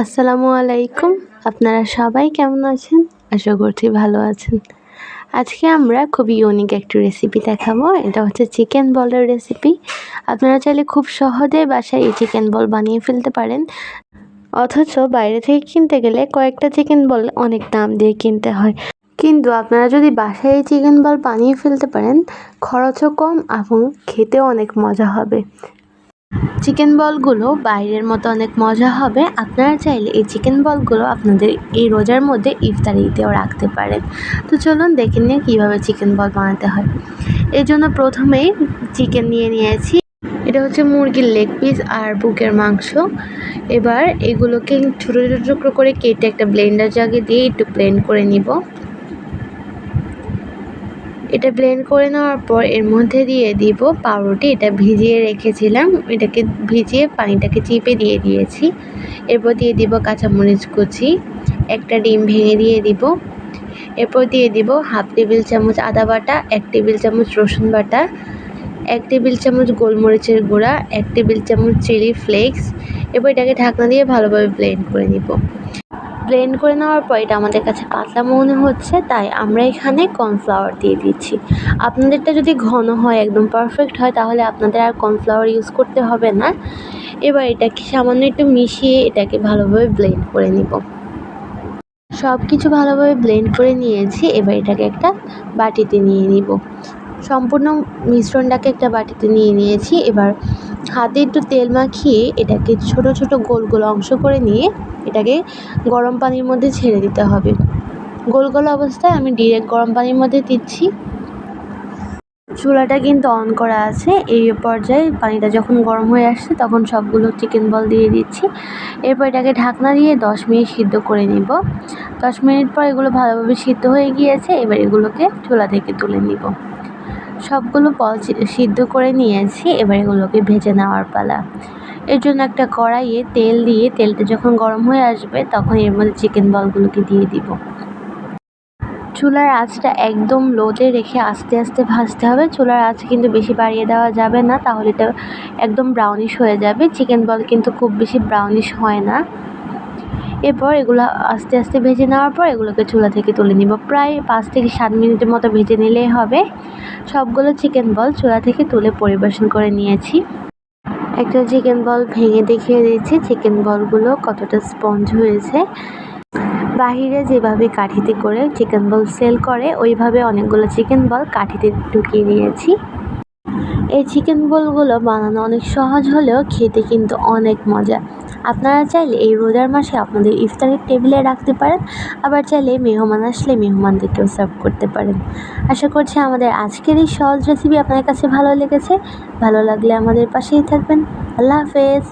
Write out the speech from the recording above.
আসসালামু আলাইকুম। আপনারা সবাই কেমন আছেন? আশা করছি ভালো আছেন। আজকে আমরা খুবই ইউনিক একটি রেসিপি দেখাবো। এটা হচ্ছে চিকেন বলের রেসিপি। আপনারা চাইলে খুব সহজে বাসায় এই চিকেন বল বানিয়ে ফেলতে পারেন। অথচ বাইরে থেকে কিনতে গেলে কয়েকটা চিকেন বল অনেক দাম দিয়ে কিনতে হয়। কিন্তু আপনারা যদি বাসায় এই চিকেন বল বানিয়ে ফেলতে পারেন, খরচও কম এবং খেতেও অনেক মজা হবে। চিকেন বলগুলো বাইরের মতো অনেক মজা হবে। আপনারা চাইলে এই চিকেন বলগুলো আপনাদের এই রোজার মধ্যে ইফতারিতেও রাখতে পারেন। তো চলুন দেখে নিয়ে কীভাবে চিকেন বল বানাতে হয়। এর জন্য প্রথমেই চিকেন নিয়েছি। এটা হচ্ছে মুরগির লেগ পিস আর বুকের মাংস। এবার এগুলোকে ছোটো ছোটো টুকরো করে কেটে একটা ব্লেন্ডার জাগে দিয়ে একটু ব্লেন্ড করে নিব। এটা ব্লেন্ড করে নেওয়ার পর এর মধ্যে দিয়ে দিব পাউরুটি। এটা ভিজিয়ে রেখেছিলাম, এটাকে ভিজিয়ে পানিটাকে চিপে দিয়ে দিয়েছি। এরপর দিয়ে দিব কাঁচামরিচ কুচি, একটা ডিম ভেঙে দিয়ে দিব। এরপর দিয়ে দিব হাফ টেবিল চামচ আদা বাটা, 1 টেবিল চামচ রসুন বাটা, 1 টেবিল চামচ গোলমরিচের গুঁড়া, 1 টেবিল চামচ চিলি ফ্লেক্স। এরপর এটাকে ঢাকনা দিয়ে ভালোভাবে ব্লেন্ড করে নিব। ব্লেন্ড করে নেওয়ার পর এটা আমাদের কাছে পাতলা মনে হচ্ছে, তাই আমরা এখানে কর্নফ্লাওয়ার দিয়ে দিচ্ছি। আপনাদেরটা যদি ঘন হয়, একদম পারফেক্ট হয়, তাহলে আপনাদের আর কর্নফ্লাওয়ার ইউজ করতে হবে না। এবার এটাকে সামান্য একটু মিশিয়ে এটাকে ভালোভাবে ব্লেন্ড করে নিব। সব কিছু ভালোভাবে ব্লেন্ড করে নিয়েছি। এবার এটাকে একটা বাটিতে নিয়ে নিব। সম্পূর্ণ মিশ্রণটাকে একটা বাটিতে নিয়ে নিয়েছি। এবার হাতে একটু তেল মাখিয়ে এটাকে ছোট ছোট গোল গোল অংশ করে নিয়ে এটাকে গরম পানির মধ্যে ছেড়ে দিতে হবে। গোল গোল অবস্থায় আমি ডিরেক্ট গরম পানির মধ্যে দিচ্ছি। চুলাটা কিন্তু অন করা আছে। এই পর্যায়ে পানিটা যখন গরম হয়ে আসছে তখন সবগুলো চিকেন বল দিয়ে দিচ্ছি। এরপর এটাকে ঢাকনা দিয়ে 10 মিনিট সিদ্ধ করে নিব। 10 মিনিট পর এগুলো ভালোভাবে সিদ্ধ হয়ে গিয়েছে। এবার এগুলোকে চুলা থেকে তুলে নিব। সবগুলো বল সিদ্ধ করে নিয়েছি। এবার এগুলোকে ভেজে নেওয়ার পালা। এর জন্য একটা কড়াইয়ে তেল দিয়ে তেলটা যখন গরম হয়ে আসবে তখন এর মধ্যে চিকেন বলগুলোকে দিয়ে দিব। চুলার আঁচটা একদম লোতে রেখে আস্তে আস্তে ভাজতে হবে। চুলার আঁচ কিন্তু বেশি বাড়িয়ে দেওয়া যাবে না, তাহলে এটা একদম ব্রাউনিশ হয়ে যাবে। চিকেন বল কিন্তু খুব বেশি ব্রাউনিশ হয় না। এরপর এগুলো আস্তে আস্তে ভেজে নেওয়ার পর এগুলোকে চুলা থেকে তুলে নিব। প্রায় 5 থেকে 7 মিনিটের মতো ভেজে নিলেই হবে। সবগুলো চিকেন বল চুলা থেকে তুলে পরিবেশন করে নিয়েছি। একটা চিকেন বল ভেঙে দেখিয়ে দিচ্ছি চিকেন বলগুলো কতটা স্পঞ্জ হয়েছে। বাহিরে যেভাবে কাঠিতে করে চিকেন বল সেল করে, ওইভাবে অনেকগুলো চিকেন বল কাঠিতে ঢুকিয়ে নিয়েছি। এই চিকেন বলগুলো বানানো অনেক সহজ হলেও খেতে কিন্তু অনেক মজা। আপনারা চাইলে এই রোজার মাসে আপনাদের ইফতারের টেবিলে রাখতে পারেন, আবার চাইলে মেহমান আসলে মেহমানদেরকেও সার্ভ করতে পারেন। আশা করছি আমাদের আজকের এই সহজ রেসিপি আপনাদের কাছে ভালো লেগেছে। ভালো লাগলে আমাদের পাশেই থাকবেন। আল্লাহ হাফেজ।